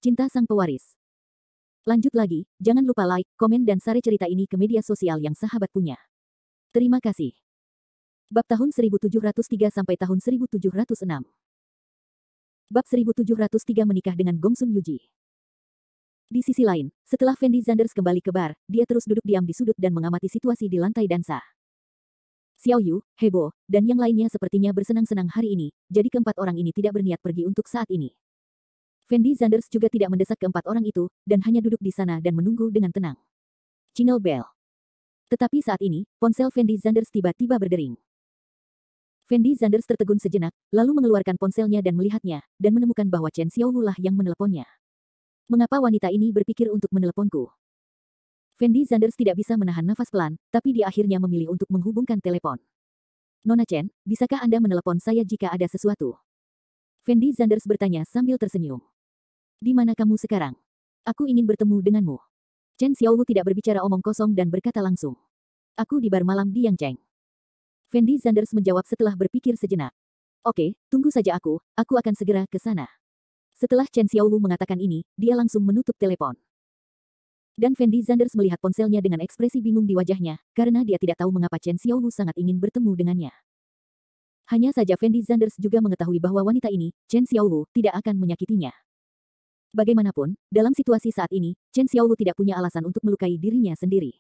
Cinta Sang Pewaris. Lanjut lagi, jangan lupa like, komen dan share cerita ini ke media sosial yang sahabat punya. Terima kasih. Bab tahun 1703 sampai tahun 1706. Bab 1703 menikah dengan Gongsun Yuji. Di sisi lain, setelah Fendi Zanders kembali ke bar, dia terus duduk diam di sudut dan mengamati situasi di lantai dansa. Xiao Yu, Hebo, dan yang lainnya sepertinya bersenang-senang hari ini, jadi keempat orang ini tidak berniat pergi untuk saat ini. Fendi Zanders juga tidak mendesak keempat orang itu, dan hanya duduk di sana dan menunggu dengan tenang. Jingle bell. Tetapi saat ini, ponsel Fendi Zanders tiba-tiba berdering. Fendi Zanders tertegun sejenak, lalu mengeluarkan ponselnya dan melihatnya, dan menemukan bahwa Chen Xiaowu lah yang meneleponnya. Mengapa wanita ini berpikir untuk meneleponku? Fendi Zanders tidak bisa menahan nafas pelan, tapi dia akhirnya memilih untuk menghubungkan telepon. Nona Chen, bisakah Anda menelepon saya jika ada sesuatu? Fendi Zanders bertanya sambil tersenyum. Di mana kamu sekarang? Aku ingin bertemu denganmu. Chen Xiaowu tidak berbicara omong kosong dan berkata langsung. Aku di bar malam di Yangcheng. Fendi Zanders menjawab setelah berpikir sejenak. Oke, tunggu saja aku akan segera ke sana. Setelah Chen Xiaowu mengatakan ini, dia langsung menutup telepon. Dan Fendi Zanders melihat ponselnya dengan ekspresi bingung di wajahnya, karena dia tidak tahu mengapa Chen Xiaowu sangat ingin bertemu dengannya. Hanya saja Fendi Zanders juga mengetahui bahwa wanita ini, Chen Xiaowu, tidak akan menyakitinya. Bagaimanapun, dalam situasi saat ini, Chen Xiaowu tidak punya alasan untuk melukai dirinya sendiri.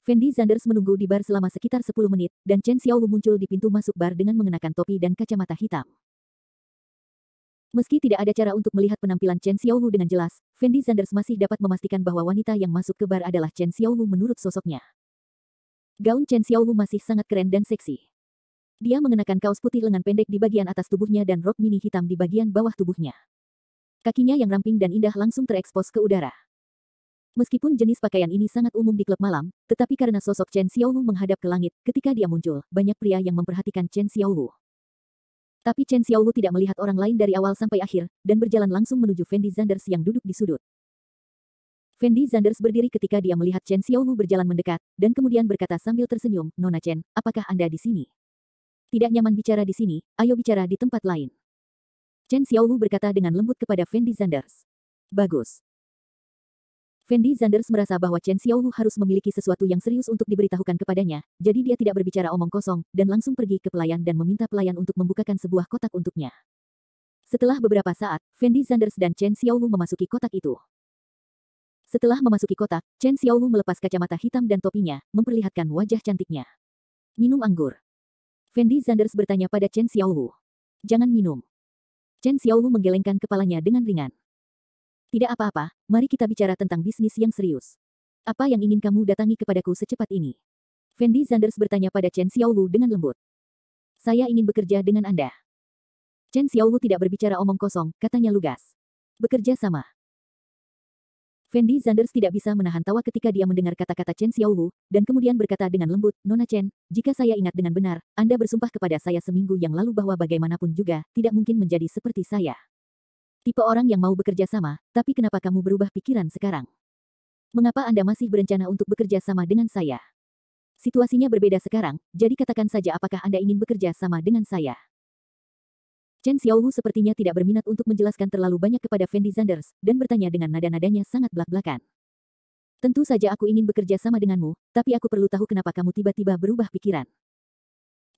Fendi Zanders menunggu di bar selama sekitar 10 menit, dan Chen Xiaowu muncul di pintu masuk bar dengan mengenakan topi dan kacamata hitam. Meski tidak ada cara untuk melihat penampilan Chen Xiaowu dengan jelas, Fendi Zanders masih dapat memastikan bahwa wanita yang masuk ke bar adalah Chen Xiaowu menurut sosoknya. Gaun Chen Xiaowu masih sangat keren dan seksi. Dia mengenakan kaos putih lengan pendek di bagian atas tubuhnya dan rok mini hitam di bagian bawah tubuhnya. Kakinya yang ramping dan indah langsung terekspos ke udara. Meskipun jenis pakaian ini sangat umum di klub malam, tetapi karena sosok Chen Xiaowu menghadap ke langit, ketika dia muncul, banyak pria yang memperhatikan Chen Xiaowu. Tapi Chen Xiaowu tidak melihat orang lain dari awal sampai akhir, dan berjalan langsung menuju Fendi Zanders yang duduk di sudut. Fendi Zanders berdiri ketika dia melihat Chen Xiaowu berjalan mendekat, dan kemudian berkata sambil tersenyum, Nona Chen, apakah Anda di sini? Tidak nyaman bicara di sini, ayo bicara di tempat lain. Chen Xiaowu berkata dengan lembut kepada Fendi Zanders. Bagus. Fendi Zanders merasa bahwa Chen Xiaowu harus memiliki sesuatu yang serius untuk diberitahukan kepadanya, jadi dia tidak berbicara omong kosong, dan langsung pergi ke pelayan dan meminta pelayan untuk membukakan sebuah kotak untuknya. Setelah beberapa saat, Fendi Zanders dan Chen Xiaowu memasuki kotak itu. Setelah memasuki kotak, Chen Xiaowu melepas kacamata hitam dan topinya, memperlihatkan wajah cantiknya. Minum anggur. Fendi Zanders bertanya pada Chen Xiaowu. Jangan minum. Chen Xiaowu menggelengkan kepalanya dengan ringan. Tidak apa-apa, mari kita bicara tentang bisnis yang serius. Apa yang ingin kamu datangi kepadaku secepat ini? Fendi Zanders bertanya pada Chen Xiaowu dengan lembut. Saya ingin bekerja dengan Anda. Chen Xiaowu tidak berbicara omong kosong, katanya lugas. Bekerja sama. Fendi Zanders tidak bisa menahan tawa ketika dia mendengar kata-kata Chen Xiaowu, dan kemudian berkata dengan lembut, Nona Chen, jika saya ingat dengan benar, Anda bersumpah kepada saya seminggu yang lalu bahwa bagaimanapun juga, tidak mungkin menjadi seperti saya. Tipe orang yang mau bekerja sama, tapi kenapa kamu berubah pikiran sekarang? Mengapa Anda masih berencana untuk bekerja sama dengan saya? Situasinya berbeda sekarang, jadi katakan saja apakah Anda ingin bekerja sama dengan saya? Chen Xiaowu sepertinya tidak berminat untuk menjelaskan terlalu banyak kepada Fendi Zanders, dan bertanya dengan nada-nadanya sangat belak-belakan. Tentu saja aku ingin bekerja sama denganmu, tapi aku perlu tahu kenapa kamu tiba-tiba berubah pikiran.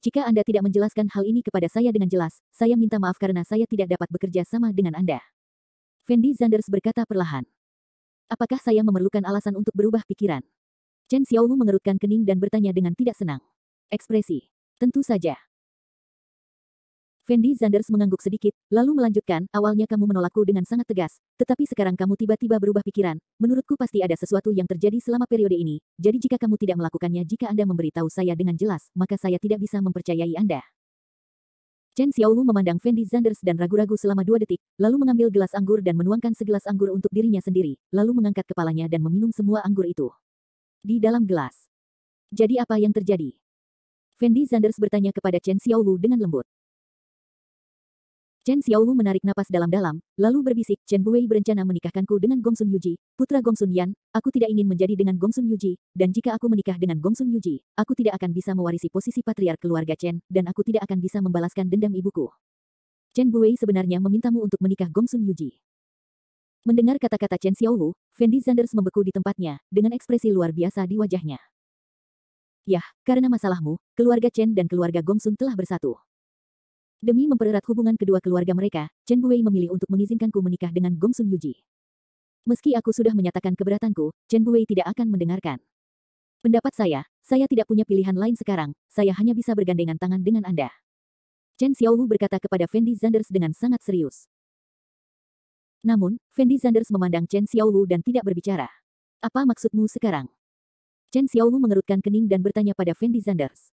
Jika Anda tidak menjelaskan hal ini kepada saya dengan jelas, saya minta maaf karena saya tidak dapat bekerja sama dengan Anda. Fendi Zanders berkata perlahan. Apakah saya memerlukan alasan untuk berubah pikiran? Chen Xiaowu mengerutkan kening dan bertanya dengan tidak senang. Ekspresi. Tentu saja. Fendi Zanders mengangguk sedikit, lalu melanjutkan, awalnya kamu menolakku dengan sangat tegas, tetapi sekarang kamu tiba-tiba berubah pikiran, menurutku pasti ada sesuatu yang terjadi selama periode ini, jadi jika kamu tidak melakukannya jika Anda memberitahu saya dengan jelas, maka saya tidak bisa mempercayai Anda. Chen Xiaowu memandang Fendi Zanders dan ragu-ragu selama 2 detik, lalu mengambil gelas anggur dan menuangkan segelas anggur untuk dirinya sendiri, lalu mengangkat kepalanya dan meminum semua anggur itu. Di dalam gelas. Jadi apa yang terjadi? Fendi Zanders bertanya kepada Chen Xiaowu dengan lembut. Chen Xiaowu menarik napas dalam-dalam, lalu berbisik, Chen Buwei berencana menikahkanku dengan Gongsun Yuji, putra Gongsun Yan, aku tidak ingin menjadi dengan Gongsun Yuji, dan jika aku menikah dengan Gongsun Yuji, aku tidak akan bisa mewarisi posisi patriark keluarga Chen, dan aku tidak akan bisa membalaskan dendam ibuku. Chen Buwei sebenarnya memintamu untuk menikah Gongsun Yuji. Mendengar kata-kata Chen Xiaowu, Fendi Zanders membeku di tempatnya, dengan ekspresi luar biasa di wajahnya. Yah, karena masalahmu, keluarga Chen dan keluarga Gongsun telah bersatu. Demi mempererat hubungan kedua keluarga mereka, Chen Buwei memilih untuk mengizinkanku menikah dengan Gongsun Yuji. Meski aku sudah menyatakan keberatanku, Chen Buwei tidak akan mendengarkan. Pendapat saya tidak punya pilihan lain sekarang, saya hanya bisa bergandengan tangan dengan Anda. Chen Xiaowu berkata kepada Fendi Zanders dengan sangat serius. Namun, Fendi Zanders memandang Chen Xiaowu dan tidak berbicara. Apa maksudmu sekarang? Chen Xiaowu mengerutkan kening dan bertanya pada Fendi Zanders.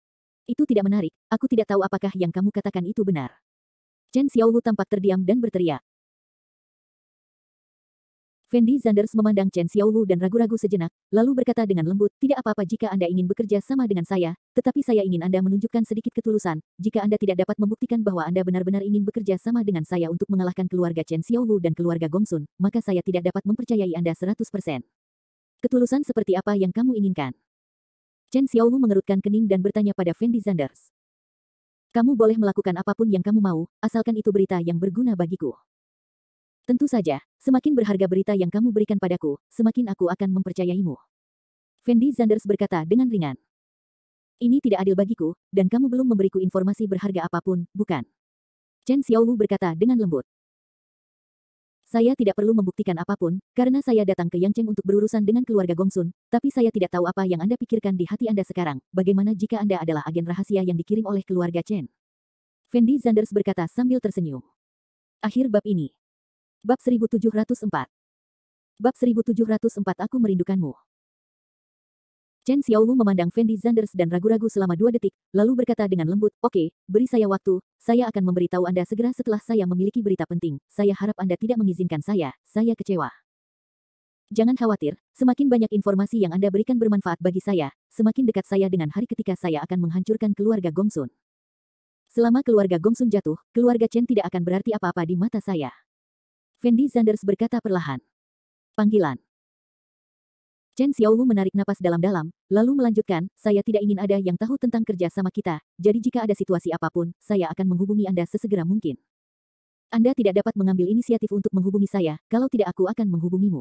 Itu tidak menarik, aku tidak tahu apakah yang kamu katakan itu benar. Chen Xiaowu tampak terdiam dan berteriak. Fendi Zanders memandang Chen Xiaowu dan ragu-ragu sejenak, lalu berkata dengan lembut, tidak apa-apa jika Anda ingin bekerja sama dengan saya, tetapi saya ingin Anda menunjukkan sedikit ketulusan, jika Anda tidak dapat membuktikan bahwa Anda benar-benar ingin bekerja sama dengan saya untuk mengalahkan keluarga Chen Xiaowu dan keluarga Gongsun, maka saya tidak dapat mempercayai Anda 100%. Ketulusan seperti apa yang kamu inginkan? Chen Xiaowu mengerutkan kening dan bertanya pada Fendi Zanders. Kamu boleh melakukan apapun yang kamu mau, asalkan itu berita yang berguna bagiku. Tentu saja, semakin berharga berita yang kamu berikan padaku, semakin aku akan mempercayaimu. Fendi Zanders berkata dengan ringan. Ini tidak adil bagiku, dan kamu belum memberiku informasi berharga apapun, bukan? Chen Xiaowu berkata dengan lembut. Saya tidak perlu membuktikan apapun, karena saya datang ke Yangcheng untuk berurusan dengan keluarga Gongsun, tapi saya tidak tahu apa yang Anda pikirkan di hati Anda sekarang, bagaimana jika Anda adalah agen rahasia yang dikirim oleh keluarga Chen? Fendi Zanders berkata sambil tersenyum. Akhir bab ini. Bab 1704. Bab 1704 Aku merindukanmu. Chen Xiaowu memandang Fendi Zanders dan ragu-ragu selama 2 detik, lalu berkata dengan lembut, oke, beri saya waktu, saya akan memberitahu Anda segera setelah saya memiliki berita penting, saya harap Anda tidak mengizinkan saya kecewa. Jangan khawatir, semakin banyak informasi yang Anda berikan bermanfaat bagi saya, semakin dekat saya dengan hari ketika saya akan menghancurkan keluarga Gongsun. Selama keluarga Gongsun jatuh, keluarga Chen tidak akan berarti apa-apa di mata saya. Fendi Zanders berkata perlahan. Panggilan. Chen Xiaowu menarik napas dalam-dalam, lalu melanjutkan, saya tidak ingin ada yang tahu tentang kerja sama kita, jadi jika ada situasi apapun, saya akan menghubungi Anda sesegera mungkin. Anda tidak dapat mengambil inisiatif untuk menghubungi saya, kalau tidak aku akan menghubungimu.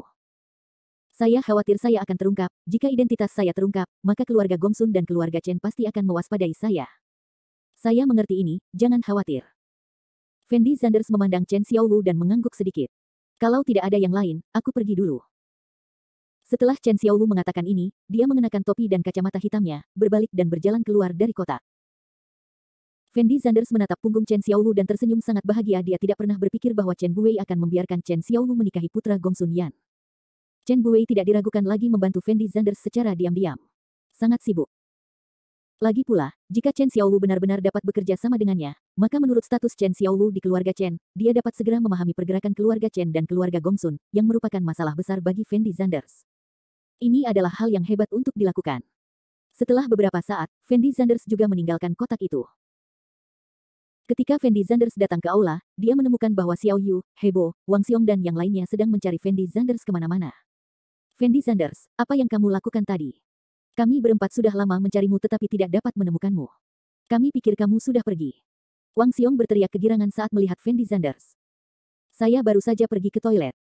Saya khawatir saya akan terungkap, jika identitas saya terungkap, maka keluarga Gongsun dan keluarga Chen pasti akan mewaspadai saya. Saya mengerti ini, jangan khawatir. Fendi Zanders memandang Chen Xiaowu dan mengangguk sedikit. Kalau tidak ada yang lain, aku pergi dulu. Setelah Chen Xiaowu mengatakan ini, dia mengenakan topi dan kacamata hitamnya, berbalik dan berjalan keluar dari kotak. Fendi Zanders menatap punggung Chen Xiaowu dan tersenyum sangat bahagia. Dia tidak pernah berpikir bahwa Chen Buwei akan membiarkan Chen Xiaowu menikahi putra Gongsun Yan. Chen Buwei tidak diragukan lagi membantu Fendi Zanders secara diam-diam. Sangat sibuk. Lagi pula, jika Chen Xiaowu benar-benar dapat bekerja sama dengannya, maka menurut status Chen Xiaowu di keluarga Chen, dia dapat segera memahami pergerakan keluarga Chen dan keluarga Gongsun, yang merupakan masalah besar bagi Fendi Zanders. Ini adalah hal yang hebat untuk dilakukan. Setelah beberapa saat, Fendi Zanders juga meninggalkan kotak itu. Ketika Fendi Zanders datang ke aula, dia menemukan bahwa Xiao Yu, Hebo, Wang Xiong dan yang lainnya sedang mencari Fendi Zanders kemana-mana. Fendi Zanders, apa yang kamu lakukan tadi? Kami berempat sudah lama mencarimu tetapi tidak dapat menemukanmu. Kami pikir kamu sudah pergi. Wang Xiong berteriak kegirangan saat melihat Fendi Zanders. Saya baru saja pergi ke toilet.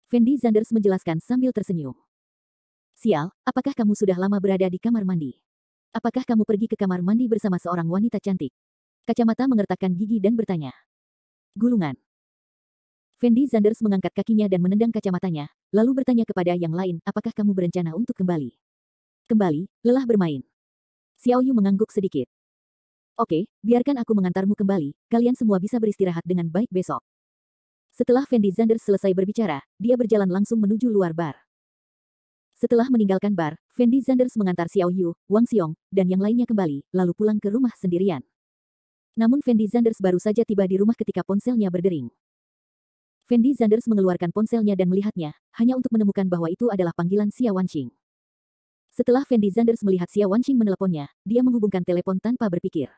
Fendi Zanders menjelaskan sambil tersenyum. Sial, apakah kamu sudah lama berada di kamar mandi? Apakah kamu pergi ke kamar mandi bersama seorang wanita cantik? Kacamata mengertakkan gigi dan bertanya. Gulungan. Fendi Zanders mengangkat kakinya dan menendang kacamatanya, lalu bertanya kepada yang lain, apakah kamu berencana untuk kembali? Kembali, lelah bermain. Xiao Yu mengangguk sedikit. Oke, biarkan aku mengantarmu kembali, kalian semua bisa beristirahat dengan baik besok. Setelah Fendi Zanders selesai berbicara, dia berjalan langsung menuju luar bar. Setelah meninggalkan bar, Fendi Zanders mengantar Xiao Yu, Wang Xiong, dan yang lainnya kembali, lalu pulang ke rumah sendirian. Namun Fendi Zanders baru saja tiba di rumah ketika ponselnya berdering. Fendi Zanders mengeluarkan ponselnya dan melihatnya, hanya untuk menemukan bahwa itu adalah panggilan Xia Wanqing. Setelah Fendi Zanders melihat Xia Wanqing meneleponnya, dia menghubungkan telepon tanpa berpikir.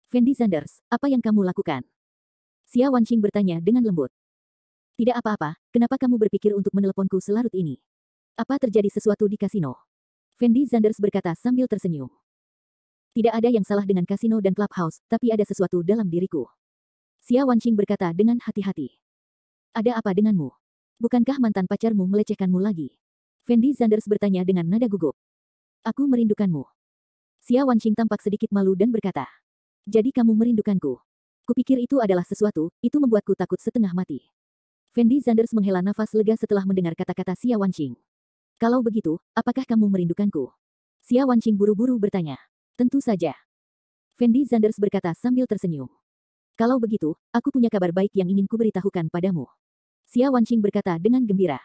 Fendi Zanders, apa yang kamu lakukan? Xia Wanqing bertanya dengan lembut. Tidak apa-apa, kenapa kamu berpikir untuk meneleponku selarut ini? Apa terjadi sesuatu di kasino? Fendi Zanders berkata sambil tersenyum. Tidak ada yang salah dengan kasino dan clubhouse, tapi ada sesuatu dalam diriku. Xia Wanqing berkata dengan hati-hati. Ada apa denganmu? Bukankah mantan pacarmu melecehkanmu lagi? Fendi Zanders bertanya dengan nada gugup. Aku merindukanmu. Xia Wanqing tampak sedikit malu dan berkata. Jadi kamu merindukanku. Kupikir itu adalah sesuatu, itu membuatku takut setengah mati. Fendi Zanders menghela nafas lega setelah mendengar kata-kata Xia Wanqing. Kalau begitu, apakah kamu merindukanku? Xia Wanqing buru-buru bertanya. Tentu saja. Fendi Zanders berkata sambil tersenyum. Kalau begitu, aku punya kabar baik yang ingin kuberitahukan padamu. Xia Wanqing berkata dengan gembira.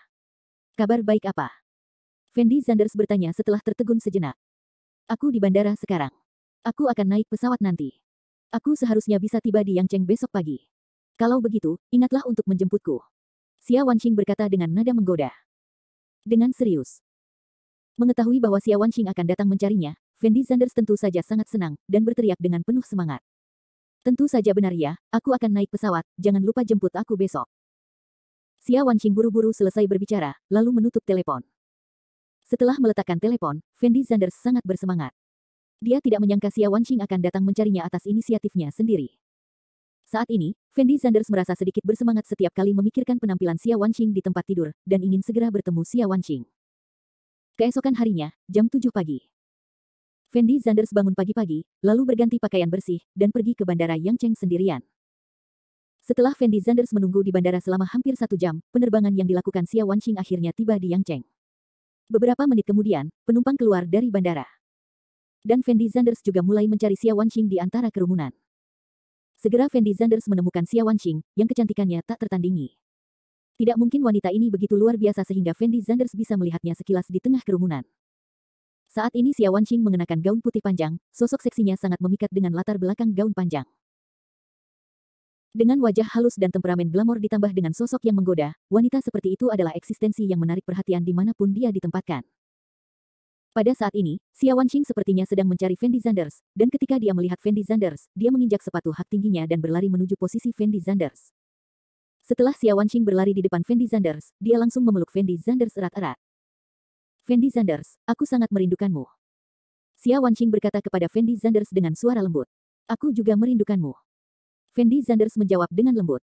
Kabar baik apa? Fendi Zanders bertanya setelah tertegun sejenak. Aku di bandara sekarang. Aku akan naik pesawat nanti. Aku seharusnya bisa tiba di Yangcheng besok pagi. Kalau begitu, ingatlah untuk menjemputku. Xia Wanqing berkata dengan nada menggoda. Dengan serius. Mengetahui bahwa Xia Wanqing akan datang mencarinya, Fendi Zanders tentu saja sangat senang, dan berteriak dengan penuh semangat. Tentu saja benar ya, aku akan naik pesawat, jangan lupa jemput aku besok. Xia Wanqing buru-buru selesai berbicara, lalu menutup telepon. Setelah meletakkan telepon, Fendi Zanders sangat bersemangat. Dia tidak menyangka Xia Wanqing akan datang mencarinya atas inisiatifnya sendiri. Saat ini, Fendi Zanders merasa sedikit bersemangat setiap kali memikirkan penampilan Xia Wanqing di tempat tidur, dan ingin segera bertemu Xia Wanqing. Keesokan harinya, jam 7 pagi. Fendi Zanders bangun pagi-pagi, lalu berganti pakaian bersih, dan pergi ke bandara Yangcheng sendirian. Setelah Fendi Zanders menunggu di bandara selama hampir 1 jam, penerbangan yang dilakukan Xia Wanqing akhirnya tiba di Yangcheng. Beberapa menit kemudian, penumpang keluar dari bandara. Dan Fendi Zanders juga mulai mencari Xia Wanqing di antara kerumunan. Segera Fendi Zanders menemukan Xia Wanqing, yang kecantikannya tak tertandingi. Tidak mungkin wanita ini begitu luar biasa sehingga Fendi Zanders bisa melihatnya sekilas di tengah kerumunan. Saat ini Xia Wanqing mengenakan gaun putih panjang, sosok seksinya sangat memikat dengan latar belakang gaun panjang. Dengan wajah halus dan temperamen glamor ditambah dengan sosok yang menggoda, wanita seperti itu adalah eksistensi yang menarik perhatian dimanapun dia ditempatkan. Pada saat ini, Xia Wanqing sepertinya sedang mencari Fendi Zanders, dan ketika dia melihat Fendi Zanders, dia menginjak sepatu hak tingginya dan berlari menuju posisi Fendi Zanders. Setelah Xia Wanqing berlari di depan Fendi Zanders, dia langsung memeluk Fendi Zanders erat-erat. Fendi Zanders, aku sangat merindukanmu. Xia Wanqing berkata kepada Fendi Zanders dengan suara lembut. Aku juga merindukanmu. Fendi Zanders menjawab dengan lembut.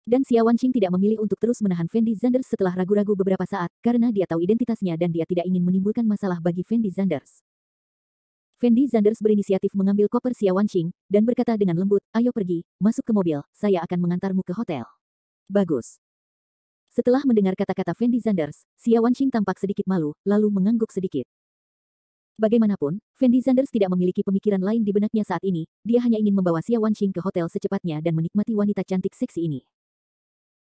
Dan Xia Wanqing tidak memilih untuk terus menahan Fendi Zanders setelah ragu-ragu beberapa saat, karena dia tahu identitasnya dan dia tidak ingin menimbulkan masalah bagi Fendi Zanders. Fendi Zanders berinisiatif mengambil koper Xia Wanqing, dan berkata dengan lembut, ayo pergi, masuk ke mobil, saya akan mengantarmu ke hotel. Bagus. Setelah mendengar kata-kata Fendi Zanders, Xia Wanqing tampak sedikit malu, lalu mengangguk sedikit. Bagaimanapun, Fendi Zanders tidak memiliki pemikiran lain di benaknya saat ini, dia hanya ingin membawa Xia Wanqing ke hotel secepatnya dan menikmati wanita cantik seksi ini.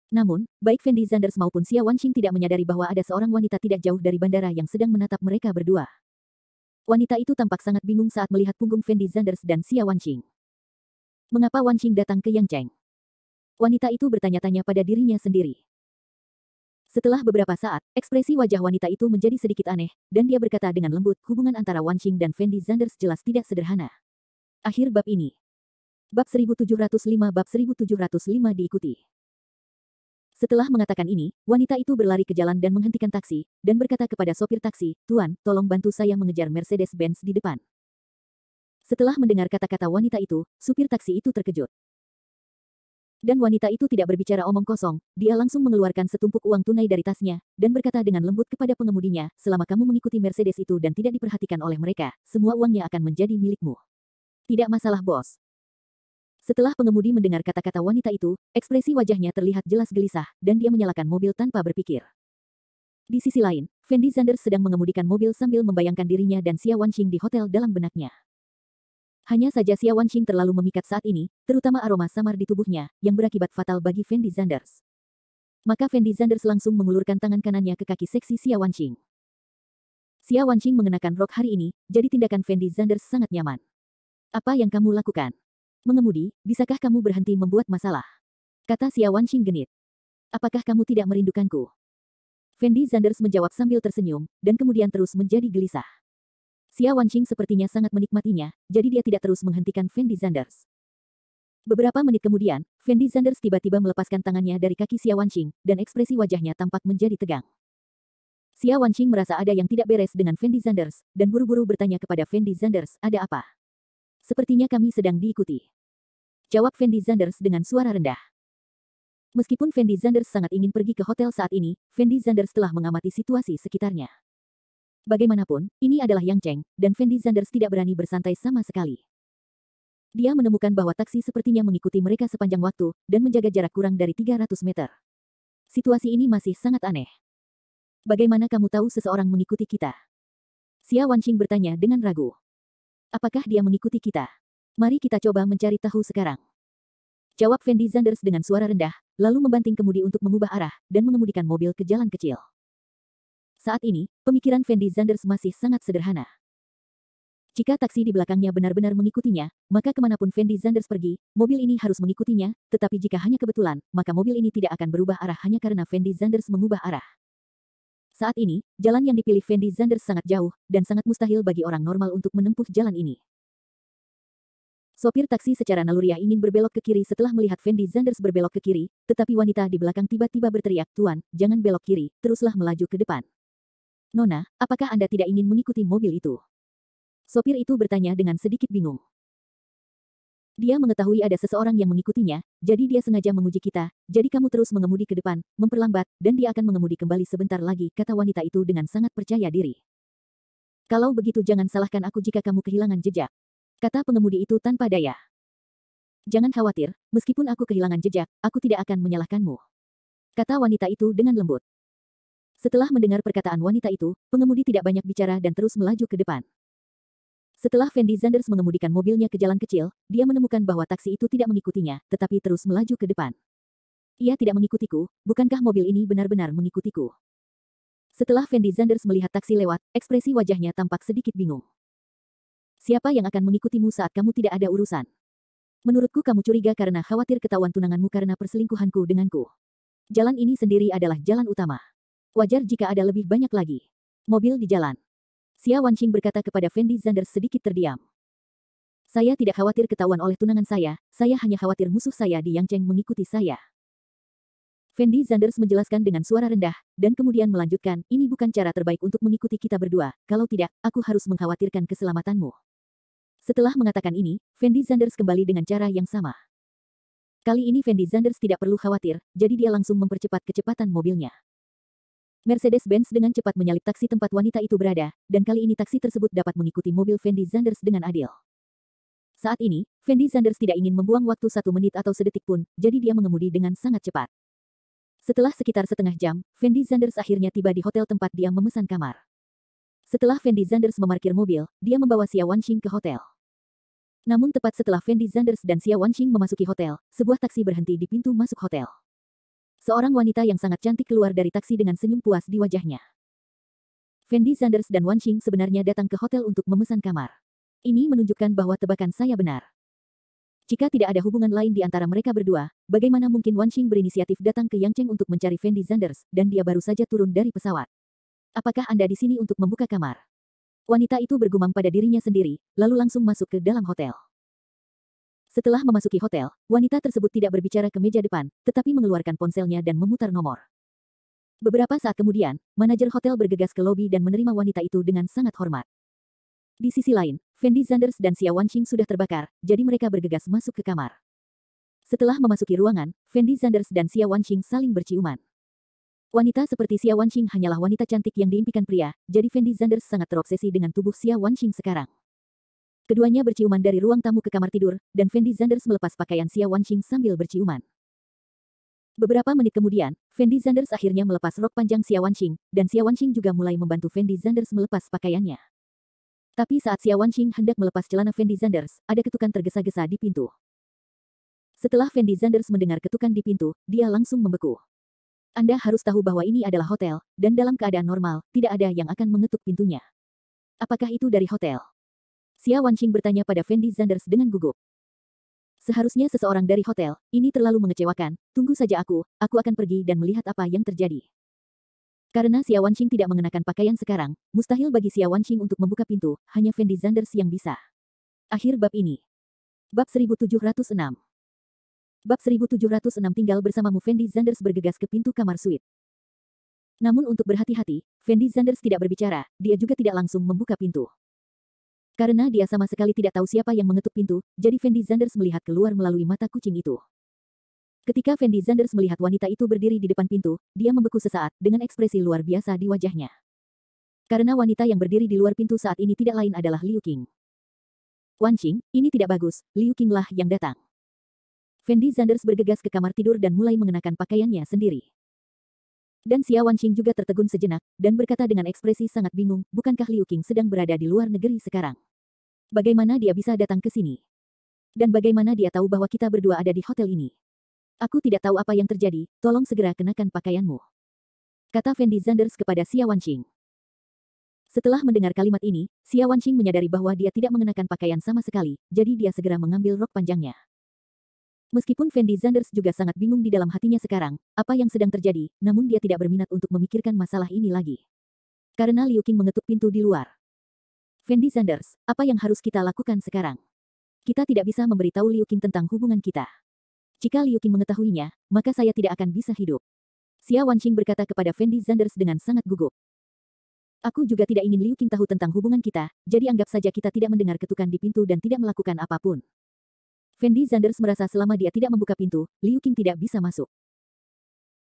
Namun, baik Fendi Zanders maupun Xia Wanqing tidak menyadari bahwa ada seorang wanita tidak jauh dari bandara yang sedang menatap mereka berdua. Wanita itu tampak sangat bingung saat melihat punggung Fendi Zanders dan Xia Wanqing. Mengapa Wanqing datang ke Yangcheng? Wanita itu bertanya-tanya pada dirinya sendiri. Setelah beberapa saat, ekspresi wajah wanita itu menjadi sedikit aneh, dan dia berkata dengan lembut, hubungan antara Wanqing dan Fendi Zanders jelas tidak sederhana. Akhir bab ini. Bab 1705 diikuti. Setelah mengatakan ini, wanita itu berlari ke jalan dan menghentikan taksi, dan berkata kepada sopir taksi, Tuan, tolong bantu saya mengejar Mercedes-Benz di depan. Setelah mendengar kata-kata wanita itu, supir taksi itu terkejut. Dan wanita itu tidak berbicara omong kosong, dia langsung mengeluarkan setumpuk uang tunai dari tasnya, dan berkata dengan lembut kepada pengemudinya, selama kamu mengikuti Mercedes itu dan tidak diperhatikan oleh mereka, semua uangnya akan menjadi milikmu. Tidak masalah bos. Setelah pengemudi mendengar kata-kata wanita itu, ekspresi wajahnya terlihat jelas gelisah, dan dia menyalakan mobil tanpa berpikir. Di sisi lain, Fendi Zanders sedang mengemudikan mobil sambil membayangkan dirinya dan Xia Wanqing di hotel dalam benaknya. Hanya saja Xia Wanqing terlalu memikat saat ini, terutama aroma samar di tubuhnya, yang berakibat fatal bagi Fendi Zanders. Maka Fendi Zanders langsung mengulurkan tangan kanannya ke kaki seksi Xia Wanqing. Xia Wanqing mengenakan rok hari ini, jadi tindakan Fendi Zanders sangat nyaman. Apa yang kamu lakukan? Mengemudi, bisakah kamu berhenti membuat masalah? Kata Xia Wanqing genit. Apakah kamu tidak merindukanku? Fendi Zanders menjawab sambil tersenyum, dan kemudian terus menjadi gelisah. Xia Wanqing sepertinya sangat menikmatinya, jadi dia tidak terus menghentikan Fendi Zanders. Beberapa menit kemudian, Fendi Zanders tiba-tiba melepaskan tangannya dari kaki Xia Wanqing, dan ekspresi wajahnya tampak menjadi tegang. Xia Wanqing merasa ada yang tidak beres dengan Fendi Zanders, dan buru-buru bertanya kepada Fendi Zanders, ada apa? Sepertinya kami sedang diikuti. Jawab Fendi Zanders dengan suara rendah. Meskipun Fendi Zanders sangat ingin pergi ke hotel saat ini, Fendi Zanders telah mengamati situasi sekitarnya. Bagaimanapun, ini adalah Yang Cheng, dan Fendi Zanders tidak berani bersantai sama sekali. Dia menemukan bahwa taksi sepertinya mengikuti mereka sepanjang waktu, dan menjaga jarak kurang dari 300 meter. Situasi ini masih sangat aneh. Bagaimana kamu tahu seseorang mengikuti kita? Xia Wanxing bertanya dengan ragu. Apakah dia mengikuti kita? Mari kita coba mencari tahu sekarang. Jawab Fendi Zanders dengan suara rendah, lalu membanting kemudi untuk mengubah arah, dan mengemudikan mobil ke jalan kecil. Saat ini, pemikiran Fendi Zanders masih sangat sederhana. Jika taksi di belakangnya benar-benar mengikutinya, maka kemanapun Fendi Zanders pergi, mobil ini harus mengikutinya, tetapi jika hanya kebetulan, maka mobil ini tidak akan berubah arah hanya karena Fendi Zanders mengubah arah. Saat ini, jalan yang dipilih Fendi Zanders sangat jauh, dan sangat mustahil bagi orang normal untuk menempuh jalan ini. Sopir taksi secara naluriah ingin berbelok ke kiri setelah melihat Fendi Zanders berbelok ke kiri, tetapi wanita di belakang tiba-tiba berteriak, "Tuan, jangan belok kiri, teruslah melaju ke depan." "Nona, apakah Anda tidak ingin mengikuti mobil itu?" Sopir itu bertanya dengan sedikit bingung. Dia mengetahui ada seseorang yang mengikutinya, jadi dia sengaja menguji kita, jadi kamu terus mengemudi ke depan, memperlambat, dan dia akan mengemudi kembali sebentar lagi, kata wanita itu dengan sangat percaya diri. Kalau begitu jangan salahkan aku jika kamu kehilangan jejak, kata pengemudi itu tanpa daya. Jangan khawatir, meskipun aku kehilangan jejak, aku tidak akan menyalahkanmu, kata wanita itu dengan lembut. Setelah mendengar perkataan wanita itu, pengemudi tidak banyak bicara dan terus melaju ke depan. Setelah Fendi Zanders mengemudikan mobilnya ke jalan kecil, dia menemukan bahwa taksi itu tidak mengikutinya, tetapi terus melaju ke depan. Ia tidak mengikutiku, bukankah mobil ini benar-benar mengikutiku? Setelah Fendi Zanders melihat taksi lewat, ekspresi wajahnya tampak sedikit bingung. Siapa yang akan mengikutimu saat kamu tidak ada urusan? Menurutku kamu curiga karena khawatir ketahuan tunanganmu karena perselingkuhanku denganku. Jalan ini sendiri adalah jalan utama. Wajar jika ada lebih banyak lagi mobil di jalan. Xia Wanxing berkata kepada Fendi Zanders sedikit terdiam. Saya tidak khawatir ketahuan oleh tunangan saya hanya khawatir musuh saya di Yang Cheng mengikuti saya. Fendi Zanders menjelaskan dengan suara rendah, dan kemudian melanjutkan, ini bukan cara terbaik untuk mengikuti kita berdua, kalau tidak, aku harus mengkhawatirkan keselamatanmu. Setelah mengatakan ini, Fendi Zanders kembali dengan cara yang sama. Kali ini Fendi Zanders tidak perlu khawatir, jadi dia langsung mempercepat kecepatan mobilnya. Mercedes-Benz dengan cepat menyalip taksi tempat wanita itu berada, dan kali ini taksi tersebut dapat mengikuti mobil Fendi Zanders dengan adil. Saat ini, Fendi Zanders tidak ingin membuang waktu 1 menit atau sedetik pun, jadi dia mengemudi dengan sangat cepat. Setelah sekitar setengah jam, Fendi Zanders akhirnya tiba di hotel tempat dia memesan kamar. Setelah Fendi Zanders memarkir mobil, dia membawa Xia Wanxing ke hotel. Namun tepat setelah Fendi Zanders dan Xia Wanxing memasuki hotel, sebuah taksi berhenti di pintu masuk hotel. Seorang wanita yang sangat cantik keluar dari taksi dengan senyum puas di wajahnya. Fendi Zanders dan Wanxing sebenarnya datang ke hotel untuk memesan kamar. Ini menunjukkan bahwa tebakan saya benar. Jika tidak ada hubungan lain di antara mereka berdua, bagaimana mungkin Wanxing berinisiatif datang ke Yang Cheng untuk mencari Fendi Zanders, dan dia baru saja turun dari pesawat? Apakah Anda di sini untuk membuka kamar? Wanita itu bergumam pada dirinya sendiri, lalu langsung masuk ke dalam hotel. Setelah memasuki hotel, wanita tersebut tidak berbicara ke meja depan, tetapi mengeluarkan ponselnya dan memutar nomor. Beberapa saat kemudian, manajer hotel bergegas ke lobi dan menerima wanita itu dengan sangat hormat. Di sisi lain, Fendi Zanders dan Xia Wanxing sudah terbakar, jadi mereka bergegas masuk ke kamar. Setelah memasuki ruangan, Fendi Zanders dan Xia Wanxing saling berciuman. Wanita seperti Xia Wanxing hanyalah wanita cantik yang diimpikan pria, jadi Fendi Zanders sangat terobsesi dengan tubuh Xia Wanxing sekarang. Keduanya berciuman dari ruang tamu ke kamar tidur, dan Fendi Zanders melepas pakaian Xia Wanxing sambil berciuman. Beberapa menit kemudian, Fendi Zanders akhirnya melepas rok panjang Xia Wanxing, dan Xia Wanxing juga mulai membantu Fendi Zanders melepas pakaiannya. Tapi saat Xia Wanxing hendak melepas celana Fendi Zanders, ada ketukan tergesa-gesa di pintu. Setelah Fendi Zanders mendengar ketukan di pintu, dia langsung membeku. Anda harus tahu bahwa ini adalah hotel, dan dalam keadaan normal, tidak ada yang akan mengetuk pintunya. Apakah itu dari hotel? Xia Wanxing bertanya pada Fendi Zanders dengan gugup. Seharusnya seseorang dari hotel, ini terlalu mengecewakan, tunggu saja aku akan pergi dan melihat apa yang terjadi. Karena Xia Wanxing tidak mengenakan pakaian sekarang, mustahil bagi Xia Wanxing untuk membuka pintu, hanya Fendi Zanders yang bisa. Akhir bab ini. Bab 1706. Bab 1706 tinggal bersamamu. Fendi Zanders bergegas ke pintu kamar suite. Namun untuk berhati-hati, Fendi Zanders tidak berbicara, dia juga tidak langsung membuka pintu. Karena dia sama sekali tidak tahu siapa yang mengetuk pintu, jadi Fendi Zanders melihat keluar melalui mata kucing itu. Ketika Fendi Zanders melihat wanita itu berdiri di depan pintu, dia membeku sesaat dengan ekspresi luar biasa di wajahnya. Karena wanita yang berdiri di luar pintu saat ini tidak lain adalah Liu Qing. Wan Qing, ini tidak bagus, Liu Qing lah yang datang. Fendi Zanders bergegas ke kamar tidur dan mulai mengenakan pakaiannya sendiri. Dan Xia Wanqing juga tertegun sejenak, dan berkata dengan ekspresi sangat bingung, bukankah Liu Qing sedang berada di luar negeri sekarang? Bagaimana dia bisa datang ke sini? Dan bagaimana dia tahu bahwa kita berdua ada di hotel ini? Aku tidak tahu apa yang terjadi, tolong segera kenakan pakaianmu. Kata Fendi Zanders kepada Xia Wanqing. Setelah mendengar kalimat ini, Xia Wanqing menyadari bahwa dia tidak mengenakan pakaian sama sekali, jadi dia segera mengambil rok panjangnya. Meskipun Fendi Zanders juga sangat bingung di dalam hatinya sekarang, apa yang sedang terjadi, namun dia tidak berminat untuk memikirkan masalah ini lagi. Karena Liu Qing mengetuk pintu di luar. Fendi Zanders, apa yang harus kita lakukan sekarang? Kita tidak bisa memberitahu Liu Qing tentang hubungan kita. Jika Liu Qing mengetahuinya, maka saya tidak akan bisa hidup. Xia Wanqing berkata kepada Fendi Zanders dengan sangat gugup. Aku juga tidak ingin Liu Qing tahu tentang hubungan kita, jadi anggap saja kita tidak mendengar ketukan di pintu dan tidak melakukan apapun. Fendi Zanders merasa selama dia tidak membuka pintu, Liu Qing tidak bisa masuk.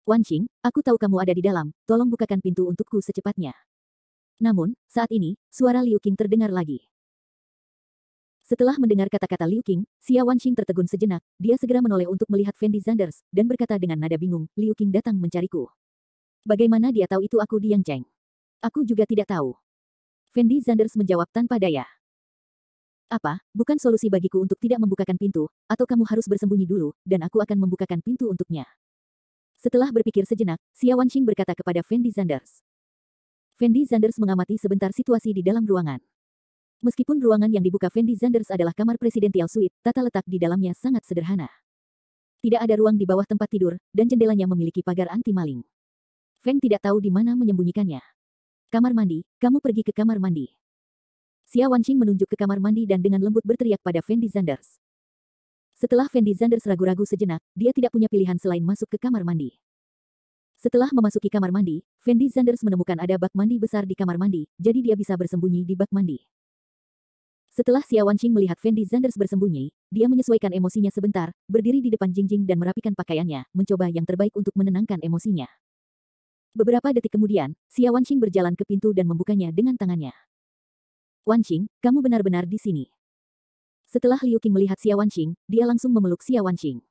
Wanqing, aku tahu kamu ada di dalam, tolong bukakan pintu untukku secepatnya. Namun, saat ini, suara Liu Qing terdengar lagi. Setelah mendengar kata-kata Liu Qing, Xia Wanqing tertegun sejenak, dia segera menoleh untuk melihat Fendi Zanders, dan berkata dengan nada bingung, Liu Qing datang mencariku. Bagaimana dia tahu itu aku di Yangcheng? Aku juga tidak tahu. Fendi Zanders menjawab tanpa daya. Apa, bukan solusi bagiku untuk tidak membukakan pintu, atau kamu harus bersembunyi dulu, dan aku akan membukakan pintu untuknya. Setelah berpikir sejenak, Xia Wanqing berkata kepada Fendi Zanders. Fendi Zanders mengamati sebentar situasi di dalam ruangan. Meskipun ruangan yang dibuka Fendi Zanders adalah kamar presidential suite, tata letak di dalamnya sangat sederhana. Tidak ada ruang di bawah tempat tidur, dan jendelanya memiliki pagar anti maling. Feng tidak tahu di mana menyembunyikannya. Kamar mandi, kamu pergi ke kamar mandi. Xia Wanqing menunjuk ke kamar mandi dan dengan lembut berteriak pada Fendi Zanders. Setelah Fendi Zanders ragu-ragu sejenak, dia tidak punya pilihan selain masuk ke kamar mandi. Setelah memasuki kamar mandi, Fendi Zanders menemukan ada bak mandi besar di kamar mandi, jadi dia bisa bersembunyi di bak mandi. Setelah Xia Wanqing melihat Fendi Zanders bersembunyi, dia menyesuaikan emosinya sebentar, berdiri di depan Jingjing dan merapikan pakaiannya, mencoba yang terbaik untuk menenangkan emosinya. Beberapa detik kemudian, Xia Wanqing berjalan ke pintu dan membukanya dengan tangannya. Wanqing, kamu benar-benar di sini. Setelah Liu Qing melihat Xia Wanqing, dia langsung memeluk Xia Wanqing.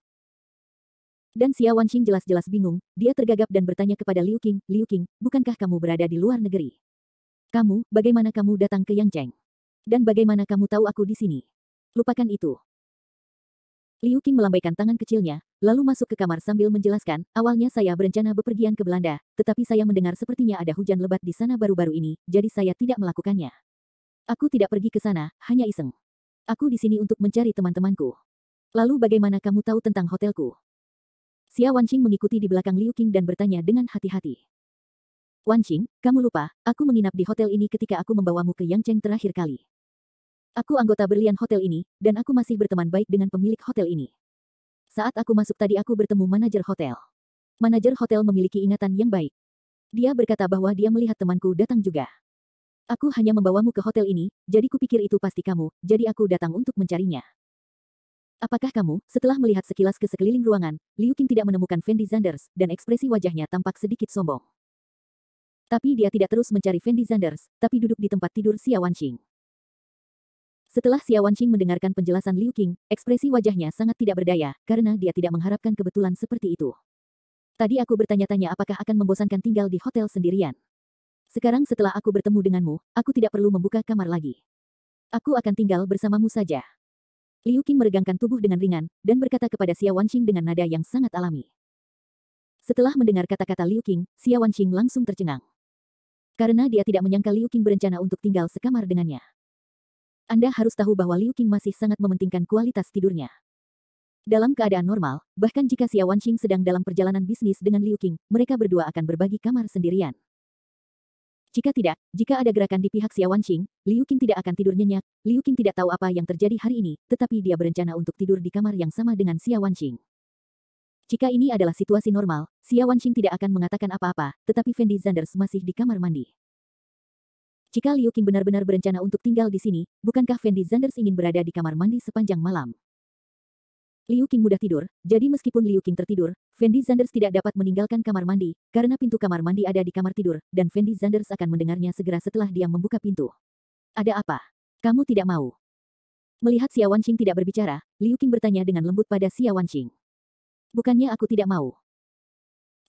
Dan Xia Wanqing jelas-jelas bingung, dia tergagap dan bertanya kepada Liu Qing, bukankah kamu berada di luar negeri? Kamu, bagaimana kamu datang ke Yangcheng? Dan bagaimana kamu tahu aku di sini? Lupakan itu. Liu Qing melambaikan tangan kecilnya, lalu masuk ke kamar sambil menjelaskan, awalnya saya berencana bepergian ke Belanda, tetapi saya mendengar sepertinya ada hujan lebat di sana baru-baru ini, jadi saya tidak melakukannya. Aku tidak pergi ke sana, hanya iseng. Aku di sini untuk mencari teman-temanku. Lalu bagaimana kamu tahu tentang hotelku? Xia Wanqing mengikuti di belakang Liu Qing dan bertanya dengan hati-hati. Wanqing, kamu lupa, aku menginap di hotel ini ketika aku membawamu ke Yangcheng terakhir kali. Aku anggota berlian hotel ini, dan aku masih berteman baik dengan pemilik hotel ini. Saat aku masuk tadi aku bertemu manajer hotel. Manajer hotel memiliki ingatan yang baik. Dia berkata bahwa dia melihat temanku datang juga. Aku hanya membawamu ke hotel ini, jadi kupikir itu pasti kamu, jadi aku datang untuk mencarinya. Apakah kamu, setelah melihat sekilas ke sekeliling ruangan, Liu Qing tidak menemukan Fendi Zanders, dan ekspresi wajahnya tampak sedikit sombong. Tapi dia tidak terus mencari Fendi Zanders, tapi duduk di tempat tidur Xia Wanqing. Setelah Xia Wanqing mendengarkan penjelasan Liu Qing, ekspresi wajahnya sangat tidak berdaya, karena dia tidak mengharapkan kebetulan seperti itu. Tadi aku bertanya-tanya apakah akan membosankan tinggal di hotel sendirian. Sekarang setelah aku bertemu denganmu, aku tidak perlu membuka kamar lagi. Aku akan tinggal bersamamu saja. Liu Qing meregangkan tubuh dengan ringan, dan berkata kepada Xia Wanqing dengan nada yang sangat alami. Setelah mendengar kata-kata Liu Qing, Xia Wanqing langsung tercengang. Karena dia tidak menyangka Liu Qing berencana untuk tinggal sekamar dengannya. Anda harus tahu bahwa Liu Qing masih sangat mementingkan kualitas tidurnya. Dalam keadaan normal, bahkan jika Xia Wanqing sedang dalam perjalanan bisnis dengan Liu Qing, mereka berdua akan berbagi kamar sendirian. Jika tidak, jika ada gerakan di pihak Xia Wanqing, Liu Qing tidak akan tidur nyenyak. Liu Qing tidak tahu apa yang terjadi hari ini, tetapi dia berencana untuk tidur di kamar yang sama dengan Xia Wanqing. Jika ini adalah situasi normal, Xia Wanqing tidak akan mengatakan apa-apa, tetapi Fendi Zanders masih di kamar mandi. Jika Liu Qing benar-benar berencana untuk tinggal di sini, bukankah Fendi Zanders ingin berada di kamar mandi sepanjang malam? Liu Qing mudah tidur, jadi meskipun Liu Qing tertidur, Fendi Zanders tidak dapat meninggalkan kamar mandi, karena pintu kamar mandi ada di kamar tidur, dan Fendi Zanders akan mendengarnya segera setelah dia membuka pintu. Ada apa? Kamu tidak mau? Melihat Xia Wanqing tidak berbicara, Liu Qing bertanya dengan lembut pada Xia Wanqing. Bukannya aku tidak mau.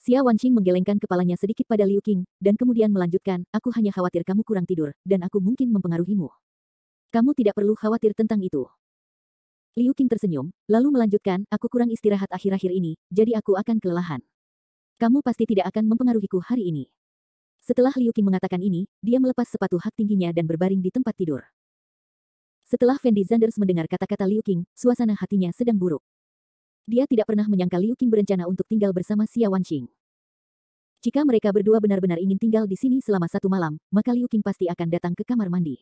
Xia Wanqing menggelengkan kepalanya sedikit pada Liu Qing, dan kemudian melanjutkan, aku hanya khawatir kamu kurang tidur, dan aku mungkin mempengaruhimu. Kamu tidak perlu khawatir tentang itu. Liu Qing tersenyum, lalu melanjutkan, aku kurang istirahat akhir-akhir ini, jadi aku akan kelelahan. Kamu pasti tidak akan mempengaruhiku hari ini. Setelah Liu Qing mengatakan ini, dia melepas sepatu hak tingginya dan berbaring di tempat tidur. Setelah Fendi Zanders mendengar kata-kata Liu Qing, suasana hatinya sedang buruk. Dia tidak pernah menyangka Liu Qing berencana untuk tinggal bersama Xia Wanqing. Jika mereka berdua benar-benar ingin tinggal di sini selama 1 malam, maka Liu Qing pasti akan datang ke kamar mandi.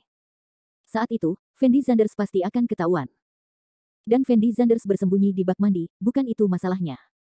Saat itu, Fendi Zanders pasti akan ketahuan. Dan Fendi Zanders bersembunyi di bak mandi, bukan itu masalahnya.